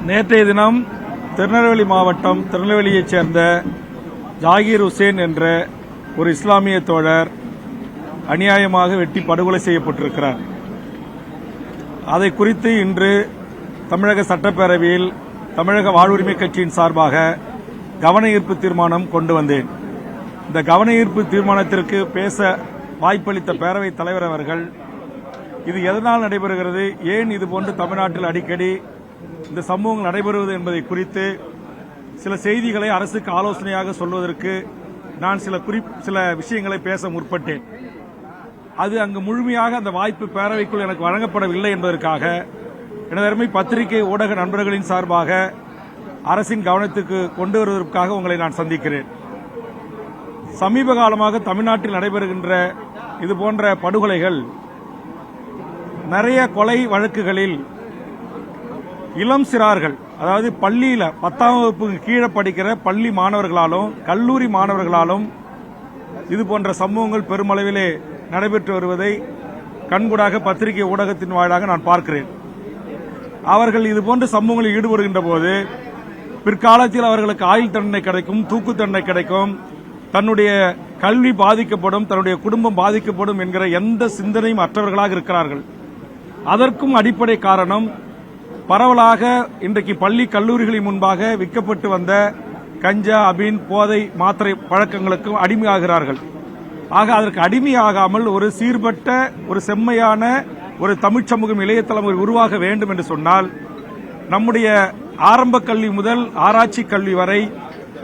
நேற்றைய தினம் திருநெல்வேலி மாவட்டம் திருநெல்வேலியைச் சேர்ந்த ஜாகீர் ஹுசேன் என்ற ஒரு இஸ்லாமிய தோழர் அநியாயமாக வெட்டி படுகொலை செய்யப்பட்டிருக்கிறார். அதை குறித்து இன்று தமிழக சட்டப்பேரவையில் தமிழக வாழ்வுரிமை கட்சியின் சார்பாக கவன ஈர்ப்பு தீர்மானம் கொண்டு வந்தேன். இந்த கவன ஈர்ப்பு தீர்மானத்திற்கு பேச வாய்ப்பளித்த பேரவைத் தலைவர் அவர்கள், இது எதனால் நடைபெறுகிறது, ஏன் இதுபோன்று தமிழ்நாட்டில் அடிக்கடி இந்த சம்பவங்கள் நடைபெறுவது என்பதை குறித்து சில செய்திகளை அரசுக்கு ஆலோசனையாக சொல்வதற்கு நான் சில விஷயங்களை பேச முற்பட்டேன். அது அங்கு முழுமையாக அந்த வாய்ப்பு பேரவைக்குள் எனக்கு வழங்கப்படவில்லை என்பதற்காக எனது அருமை பத்திரிகை ஊடக நண்பர்களின் சார்பாக அரசின் கவனத்துக்கு கொண்டு வருவதற்காக உங்களை நான் சந்திக்கிறேன். சமீப காலமாக தமிழ்நாட்டில் நடைபெறுகின்ற இதுபோன்ற படுகொலைகள், நிறைய கொலை வழக்குகளில் இளம் சிறார்கள், அதாவது பள்ளியில 10ஆம் வகுப்புக்கு கீழே படிக்கிற பள்ளி மாணவர்களாலும் கல்லூரி மாணவர்களாலும் இதுபோன்ற சம்பவங்கள் பெருமளவிலே நடைபெற்று வருவதை கண்கூடாக பத்திரிகை ஊடகத்தின் வாயிலாக நான் பார்க்கிறேன். அவர்கள் இதுபோன்ற சம்பவங்களில் ஈடுபடுகின்ற போது பிற்காலத்தில் அவர்களுக்கு ஆயுள் தண்டனை கிடைக்கும், தூக்கு தண்டனை கிடைக்கும், தன்னுடைய கல்வி பாதிக்கப்படும், தன்னுடைய குடும்பம் பாதிக்கப்படும் என்கிற எந்த சிந்தனையும் அற்றவர்களாக இருக்கிறார்கள். அதற்கும் அடிப்படை காரணம், பரவலாக இன்றைக்கு பள்ளி கல்லூரிகளின் முன்பாக விற்கப்பட்டு வந்த கஞ்சா, அபீன், போதை மாத்திரை பழக்கங்களுக்கும் அடிமையாகிறார்கள். ஆக அதற்கு அடிமையாகாமல் ஒரு சீர்பட்ட, ஒரு செம்மையான ஒரு தமிழ் சமூகம் இளைய தலைமுறை உருவாக வேண்டும் என்று சொன்னால், நம்முடைய ஆரம்ப கல்வி முதல் ஆராய்ச்சி கல்வி வரை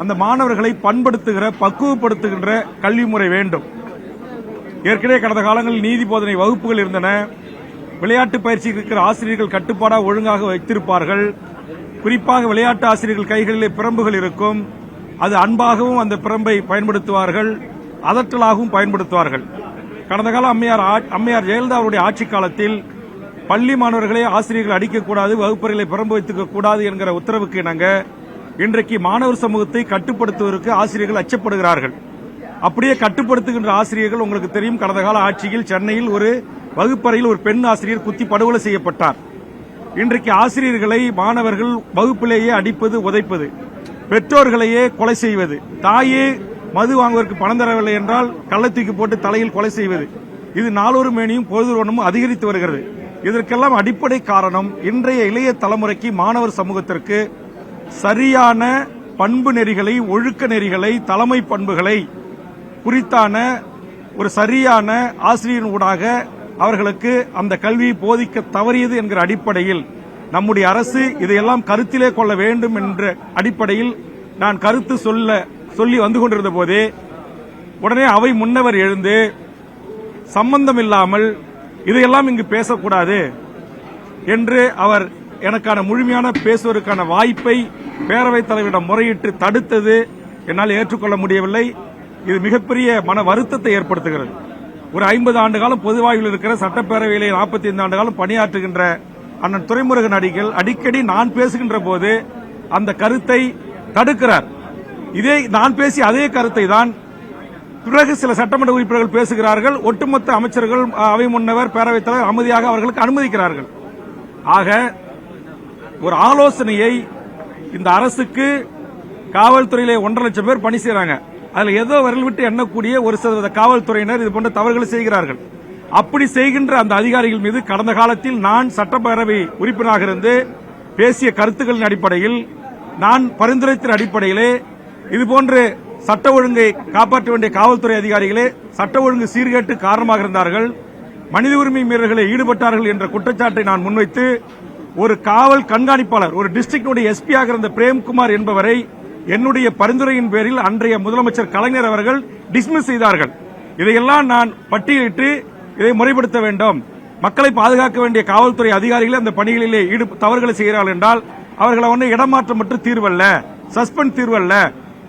அந்த மாணவர்களை பண்படுத்துகிற, பக்குவப்படுத்துகின்ற கல்வி முறை வேண்டும். ஏற்கனவே கடந்த காலங்களில் நீதி போதனை வகுப்புகள் இருந்தன. விளையாட்டு பயிற்சிக்கு இருக்கிற ஆசிரியர்கள் கட்டுப்பாடாக ஒழுங்காக வைத்திருப்பார்கள். குறிப்பாக விளையாட்டு ஆசிரியர்கள் கைகளிலே பிரம்புகள் இருக்கும். அது அன்பாகவும் அந்த பிரம்பை பயன்படுத்துவார்கள், அதற்றலாகவும் பயன்படுத்துவார்கள். கடந்த கால அம்மையார் ஜெயலலிதா அவருடைய ஆட்சி காலத்தில் பள்ளி மாணவர்களை ஆசிரியர்கள் அடிக்கக்கூடாது, வகுப்பறைகளை பிரம்பு வைத்துக்க கூடாது என்கிற உத்தரவுக்கு இணங்க இன்றைக்கு மாணவர் சமூகத்தை கட்டுப்படுத்துவதற்கு ஆசிரியர்கள் அச்சப்படுகிறார்கள். அப்படியே கட்டுப்படுத்துகின்ற ஆசிரியர்கள், உங்களுக்கு தெரியும், கடந்த கால ஆட்சியில் சென்னையில் ஒரு வகுப்பறையில் ஒரு பெண் ஆசிரியர் குத்தி படுகொலை செய்யப்பட்டார். இன்றைக்கு ஆசிரியர்களை மாணவர்கள் வகுப்பிலேயே அடிப்பது, உதைப்பது, பெற்றோர்களையே கொலை செய்வது, தாயே மது வாங்குவதற்கு பணம் தரவில்லை என்றால் கள்ளத்தூக்கி போட்டு தலையில் கொலை செய்வது, இது நாளொரு மேனியும் பொழுதுவனமும் அதிகரித்து வருகிறது. இதற்கெல்லாம் அடிப்படை காரணம், இன்றைய இளைய தலைமுறைக்கு, மாணவர் சமூகத்திற்கு சரியான பண்பு நெறிகளை, ஒழுக்க நெறிகளை, தலைமை பண்புகளை குறித்தான ஒரு சரியான ஆசிரியரின் ஊடாக அவர்களுக்கு அந்த கல்வியை போதிக்க தவறியது என்கிற அடிப்படையில் நம்முடைய அரசு இதையெல்லாம் கருத்திலே கொள்ள வேண்டும் என்ற அடிப்படையில் நான் கருத்து சொல்லி வந்து கொண்டிருந்த போதே உடனே அவை முன்னவர் எழுந்து, சம்பந்தமில்லாமல் இதையெல்லாம் இங்கு பேசக்கூடாது என்று அவர் எனக்கான முழுமையான பேசுவதற்கான வாய்ப்பை பேரவைத் தலைவரிடம் முறையிட்டு தடுத்தது என்னால் ஏற்றுக்கொள்ள முடியவில்லை. இது மிகப்பெரிய மன வருத்தத்தை ஏற்படுத்துகிறது. ஒரு 50 ஆண்டு காலம் பொதுவாழ்வில் இருக்கிற, சட்டப்பேரவையிலே 45 ஆண்டு காலம் பணியாற்றுகின்ற அண்ணன் துரைமுருகன் அடிக்கடி நான் பேசுகின்ற போது அந்த கருத்தை தடுக்கிறார். இதே நான் பேசிய அதே கருத்தை தான் பிறகு சில சட்டமன்ற உறுப்பினர்கள் பேசுகிறார்கள். ஒட்டுமொத்த அமைச்சர்கள், அவை முன்னவர், பேரவைத் தலைவர் அமைதியாக அவர்களுக்கு அனுமதிக்கிறார்கள். ஆக ஒரு ஆலோசனையை இந்த அரசுக்கு காவல்துறையிலே 1.5 லட்சம் பேர் பணி செய்யறாங்க. அதுல ஏதோ விரல் விட்டு எண்ணக்கூடிய ஒரு சில காவல்துறையினர் இது போன்ற தவறுகளை செய்கிறார்கள். அப்படி செய்கின்ற அந்த அதிகாரிகள் மீது கடந்த காலத்தில் நான் சட்டப்பேரவை உறுப்பினராக இருந்து பேசிய கருத்துக்களின் அடிப்படையில், நான் பரிந்துரைத்த அடிப்படையிலே இதுபோன்று சட்ட ஒழுங்கை காப்பாற்ற வேண்டிய காவல்துறை அதிகாரிகளே சட்ட ஒழுங்கு சீர்கேட்டு காரணமாக இருந்தார்கள், மனித உரிமை மீறல்களில் ஈடுபட்டார்கள் என்ற குற்றச்சாட்டை நான் முன்வைத்து ஒரு காவல் கண்காணிப்பாளர், ஒரு டிஸ்ட்ரிக்ட் எஸ்பியாக இருந்த பிரேம்குமார் என்பவரை என்னுடைய பரிந்துரையின் பேரில் அன்றைய முதலமைச்சர் கலைஞர் அவர்கள் டிஸ்மிஸ் செய்தார்கள். இதையெல்லாம் நான் பட்டியலிட்டு இதை முறைப்படுத்த வேண்டும். மக்களை பாதுகாக்க வேண்டிய காவல்துறை அதிகாரிகள் அந்த பணிகளிலே தவறுகளை செய்கிறார்கள் என்றால் அவர்களை இடமாற்றம் மற்றும் தீர்வல்ல, சஸ்பெண்ட் தீர்வல்ல,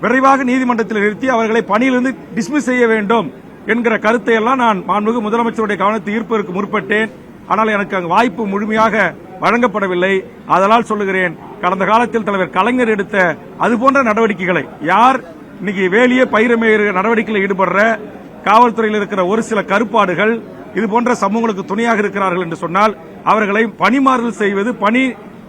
விரைவாக நீதிமன்றத்தில் நிறுத்தி அவர்களை பணியிலிருந்து டிஸ்மிஸ் செய்ய வேண்டும் என்கிற கருத்தை எல்லாம் நான் மாண்புமிகு முதலமைச்சருடைய கவனத்தை ஈர்ப்பதற்கு முற்பட்டேன். ஆனால் எனக்கு அங்கு வாய்ப்பு முழுமையாக வழங்கப்படவில்லை. அதனால் சொல்லுகிறேன், கடந்த காலத்தில் தலைவர் கலைஞர் எடுத்த அதுபோன்ற நடவடிக்கைகளை, யார் இன்னைக்கு வேலியே பயிரமேறு நடவடிக்கையில் ஈடுபடுற காவல்துறையில் இருக்கிற ஒரு சில கருப்பாடுகள் இதுபோன்ற சமூகங்களுக்கு துணையாக இருக்கிறார்கள் என்று சொன்னால் அவர்களை பணிமாறுதல் செய்வது, பணி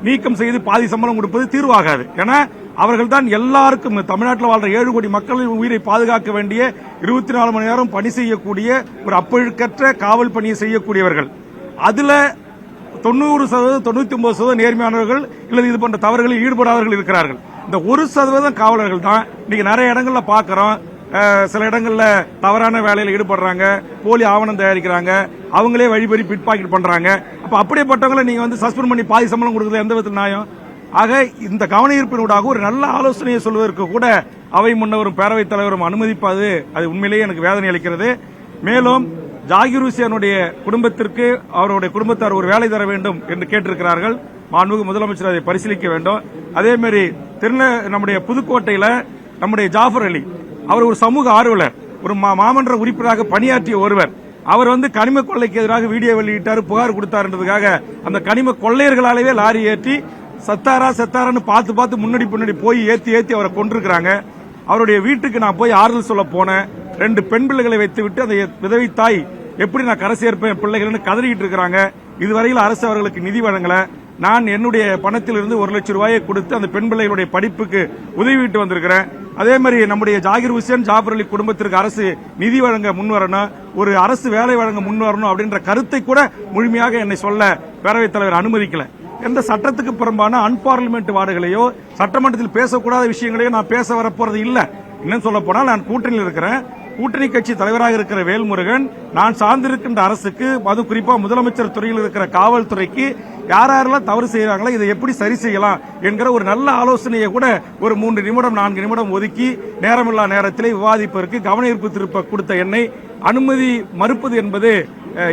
நீக்கம் செய்து பாதி சம்பளம் கொடுப்பது தீர்வாகாது. ஏன்னா அவர்கள் தான் எல்லாருக்கும் தமிழ்நாட்டில் வாழ்ற 7 கோடி மக்களின் உயிரை பாதுகாக்க வேண்டிய 24 மணி நேரம் பணி செய்யக்கூடிய ஒரு அப்பழுக்கற்ற காவல் பணியை செய்யக்கூடியவர்கள். அதுல 90%, 99% நேர்மையானவர்கள் இல்லது இது போன்ற தவறுகளில் ஈடுபடாதவர்கள் இருக்கிறார்கள். இந்த 1% காவலர்கள் தான் இன்னைக்கு நிறைய இடங்கள்ல பாக்கிறோம். சில இடங்கள்ல தவறான வேலையில் ஈடுபடுறாங்க, போலி ஆவணம் தயாரிக்கிறாங்க, அவங்களே வழிபறி பிட் பாக்கெட் பண்றாங்க. அப்ப அப்படிப்பட்டவங்களை நீங்க வந்து சஸ்பெண்ட் பண்ணி பாதி சம்பளம் கொடுக்கறது எந்த விதத்தில் நியாயம்? ஆக இந்த கவன ஈர்ப்பினூடாக ஒரு நல்ல ஆலோசனையை சொல்வதற்கு கூட அவை முன்னவரும் பேரவைத் தலைவரும் அனுமதிப்பது அது உண்மையிலேயே எனக்கு வேதனை அளிக்கிறது. மேலும் ஜாகிர் ஹுசேனுடைய குடும்பத்திற்கு அவருடைய குடும்பத்தார் ஒரு வேலை தர வேண்டும் என்று கேட்டிருக்கிறார்கள். மாண்புமிகு முதலமைச்சர் அதை பரிசீலிக்க வேண்டும். அதே மாதிரி நம்முடைய புதுக்கோட்டையில நம்முடைய ஜாஃபர் அலி அவர் ஒரு சமூக ஆர்வலர், ஒரு மாமன்ற உறுப்பினராக பணியாற்றிய ஒருவர். அவர் வந்து கனிம கொள்ளைக்கு எதிராக வீடியோ வெளியிட்டார், புகார் கொடுத்தாருன்றதுக்காக அந்த கனிம கொள்ளையர்களாலேயே லாரி ஏற்றி சத்தாரான்னு பார்த்து முன்னாடி போய் ஏத்தி அவரை கொண்டிருக்கிறாங்க. அவருடைய வீட்டுக்கு நான் போய் ஆறுதல் சொல்ல போனேன். 2 பெண் பிள்ளைகளை வைத்துவிட்டு அந்த விதவை தாய் எப்படி நான் கரை சேர்ப்பேன் பிள்ளைகள்னு கதறிக்கிட்டு இருக்கிறாங்க. இதுவரையில் அரசு அவர்களுக்கு நிதி வழங்கல. நான் என்னுடைய பணத்திலிருந்து 1 லட்சம் ரூபாயை கொடுத்து அந்த பெண் பிள்ளைகளுடைய படிப்புக்கு உதவிட்டு வந்திருக்கிறேன். அதே மாதிரி நம்முடைய ஜாகிர் ஹுசேன், ஜாஃபர் அலி குடும்பத்திற்கு அரசு நிதி வழங்க முன்வரணும், ஒரு அரசு வேலை வழங்க முன்வரணும் அப்படின்ற கருத்தை கூட முழுமையாக என்னை சொல்ல பேரவைத் தலைவர் அனுமதிக்கல. எந்த சட்டத்துக்கு புறம்பான அன்பார்லிமெண்ட் வார்டுகளையோ சட்டமன்றத்தில் பேசக்கூடாத விஷயங்களையோ நான் பேச வரப்போறது இல்ல. இன்னும் சொல்ல போனால் நான் கூட்டணியில் இருக்கிறேன். கூட்டணி கட்சி தலைவராக இருக்கிற வேல்முருகன் நான் சார்ந்திருக்கின்ற அரசுக்கு, அது குறிப்பா முதலமைச்சர் துறையில் இருக்கிற காவல்துறைக்கு யாரெல்லாம் தவறு செய்யறாங்களோ இதை எப்படி சரி செய்யலாம் என்கிற ஒரு நல்ல ஆலோசனையை கூட ஒரு 3 நிமிடம் 4 நிமிடம் ஒதுக்கி நேரமில்லா நேரத்திலே விவாதிப்பதற்கு கவன ஈர்ப்பு திருப்ப கொடுத்த என்னை அனுமதி மறுப்பது என்பது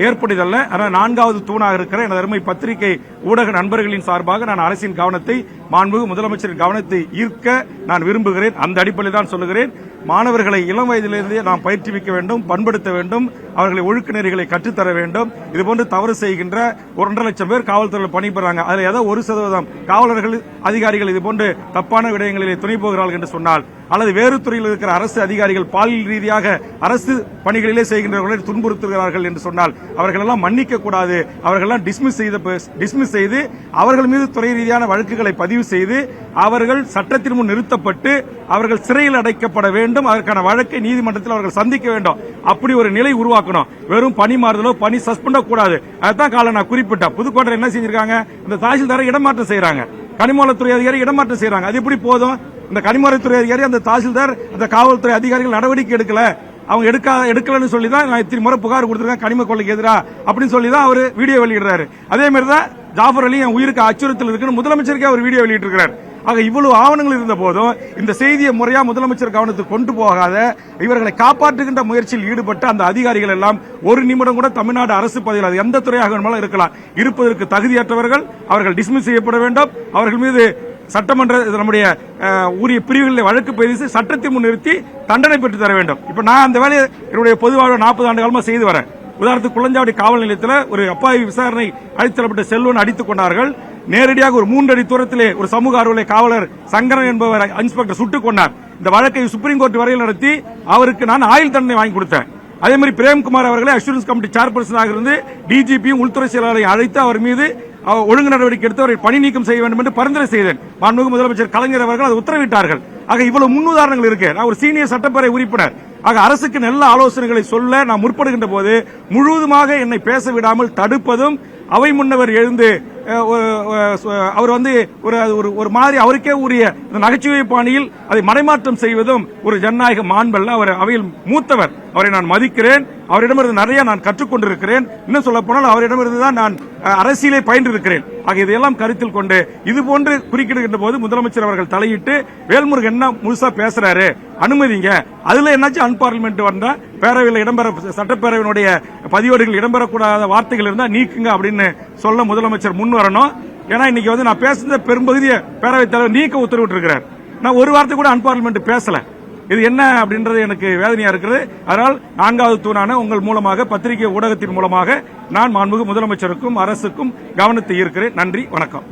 ஏற்படுதல்ல. ஆனால் 4வது தூணாக இருக்கிற எனது அருமை பத்திரிகை ஊடக நண்பர்களின் சார்பாக நான் அரசின் கவனத்தை, மாண்புமிகு முதலமைச்சரின் கவனத்தை ஈர்க்க நான் விரும்புகிறேன். அந்த அடிப்படையில் தான் சொல்லுகிறேன். மாணவர்களை இளம் வயதிலிருந்தே நாம் பயிற்றுவிக்க வேண்டும், பண்படுத்த வேண்டும், அவர்களை ஒழுக்க நெறிகளை கற்றுத்தர வேண்டும். இதுபோன்று தவறு செய்கின்ற 1.5 லட்சம் பேர் காவல்துறையில் பணிபுரிறாங்க. அதில் ஏதோ 1% காவலர்கள், அதிகாரிகள் இதுபோன்று தப்பான விடயங்களிலே துணை போகிறார்கள் என்று சொன்னால், அல்லது வேறு துறையில் இருக்கிற அரசு அதிகாரிகள் பாலியல் ரீதியாக அரசு பணிகளிலே செய்கின்றவர்களை துன்புறுத்துகிறார்கள் என்று சொன்னால் அவர்கள் எல்லாம் மன்னிக்க கூடாது. அவர்கள் டிஸ்மிஸ் செய்து அவர்கள் மீது துறை ரீதியான வழக்குகளை பதிவு செய்து அவர்கள் சட்டத்தின் முன் நிறுத்தப்பட்டு அவர்கள் சிறையில் அடைக்கப்பட வேண்டும். அதற்கான வழக்கை நீதிமன்றத்தில் அவர்கள் சந்திக்க வேண்டும். அப்படி ஒரு நிலை உருவாக்கணும். வெறும் பணி மாறுதலோ பணி சஸ்பெண்டோ கூடாது. அதுதான் காலை நான் குறிப்பிட்டேன். புதுக்கோட்டையில் என்ன செஞ்சிருக்காங்க, இந்த தாசில்தாரை இடமாற்றம் செய்யறாங்க, கனிமவளத்துறை அதிகாரி இடமாற்றம் செய்யறாங்க. அது எப்படி போதும்? இந்த கனிமவளத்துறை அதிகாரி, அந்த தாசில்தார், அந்த காவல்துறை அதிகாரிகள் நடவடிக்கை எடுக்கல, அவங்க எடுக்கலன்னு சொல்லி தான் நான் இத்தனை முறை புகார் கொடுத்திருக்கேன் கனிம கொள்ளைக்கு எதிராக அப்படின்னு சொல்லி தான் அவர் வீடியோ வெளியிடுறாரு. அதே மாதிரி தான் ஜாஃபர் அலி என் உயிருக்கு அச்சுறுத்தல் இருக்குன்னு முதலமைச்சருக்கே அவர் வீடியோ வெளியிட்டிருக்கிறார். ஆக இவ்வளவு ஆவணங்கள் இருந்த போதும் இந்த செய்தியை முறையா முதலமைச்சர் கவனத்துக்கு கொண்டு போகாத இவர்களை காப்பாற்றுகின்ற முயற்சியில் ஈடுபட்ட அந்த அதிகாரிகள் எல்லாம் 1 நிமிடம் கூட தமிழ்நாடு அரசு பதவியில் அது எந்த துறையாக வேணுமாலும் இருக்கலாம் இருப்பதற்கு தகுதியற்றவர்கள். அவர்கள் டிஸ்மிஸ் செய்யப்பட வேண்டும். அவர்கள் மீது சட்டமன்ற நம்முடைய உரிய பிரிவுகளில் வழக்கு பதிவு சட்டத்தை முன்னிறுத்தி தண்டனை பெற்று தர வேண்டும். இப்ப நான் அந்த வேலையை என்னுடைய பொது வாழ்வு 40 ஆண்டு காலமா செய்து வரேன். உதாரணத்துக்கு குளஞ்சாவடி காவல் நிலையத்தில் ஒரு அப்பாவி விசாரணை அழைத்தரப்பட்ட செல்வன் அடித்துக் கொண்டார்கள். நேரடியாக ஒரு 3 அடி தூரத்திலே ஒரு சமூக ஆர்வலை காவலர் சங்கரன் என்பவர் இன்ஸ்பெக்டர் சுட்டுக் கொண்டார். இந்த வழக்கை சுப்ரீம் கோர்ட் வரையில் நடத்தி அவருக்கு நான் ஆயுள் தண்டனை வாங்கி கொடுத்தேன். அதே மாதிரி பிரேம்குமார் அவர்களை அஷூரன்ஸ் கமிட்டி சேர்பர்சனாக இருந்து டிஜிபியும் உள்துறை செயலாளரை அழைத்து அவர் மீது ஒழுங்கு நடவடிக்கை எடுத்து அவரை பணி நீக்கம் செய்ய வேண்டும் என்று பரிந்துரை செய்தேன். மாண்புமிகு முதலமைச்சர் கலைஞர் அவர்கள் அதை உத்தரவிட்டார்கள். ஆக இவ்வளவு முன்னுதாரணங்கள் இருக்கு. நான் ஒரு சீனியர் சட்டப்பேரவை உறுப்பினர். ஆக அரசுக்கு நல்ல ஆலோசனைகளை சொல்ல நான் முற்படுகின்ற போது முழுவதுமாக என்னை பேச விடாமல் தடுப்பதும், அவை முன்னவர் எழுந்து அவர் வந்து ஒரு மாதிரி அவருக்கே உரிய நகைச்சுவை பாணியில் அதை மடைமாற்றம் செய்வதும் ஒரு ஜனநாயக மாண்பல்ல. அவர் அவையில் மூத்தவர், அவரை நான் மதிக்கிறேன். அவரிடமிருந்து நிறைய நான் கற்றுக்கொண்டிருக்கிறேன். இன்னும் சொல்ல போனால் அவரிடமிருந்து தான் நான் அரசியலை பயின்றிருக்கிறேன். ஆக இதையெல்லாம் கருத்தில் கொண்டு இதுபோன்று குறுக்கிடுகின்ற போது முதலமைச்சர் அவர்கள் தலையிட்டு வேல்முருகன் என்ன முழுசா பேசுறாரு, அனுமதிங்க, அதுல என்னாச்சும் அன்பார்லிமெண்ட் வந்தா பேரவையில் இடம்பெற சட்டப்பேரவையினுடைய பதிவேடுகள் இடம்பெறக்கூடாத வார்த்தைகள் இருந்தா நீக்குங்க அப்படின்னு சொல்ல முதலமைச்சர் முன் வரணும். ஏன்னா இன்னைக்கு வந்து நான் பேசுற பெரும்பகுதியை பேரவைத் தலைவர் நீக்க உத்தரவிட்டு இருக்கிறார். நான் ஒரு வார்த்தை கூட அன்பார்லிமெண்ட் பேசல. இது என்ன அப்படின்றது எனக்கு வேதனையா இருக்கிறது. அதனால் 4வது தூணான உங்கள் மூலமாக, பத்திரிகை ஊடகத்தின் மூலமாக நான் மாண்புமிகு முதலமைச்சருக்கும் அரசுக்கும் கவனத்தை ஈர்க்கிறேன். நன்றி, வணக்கம்.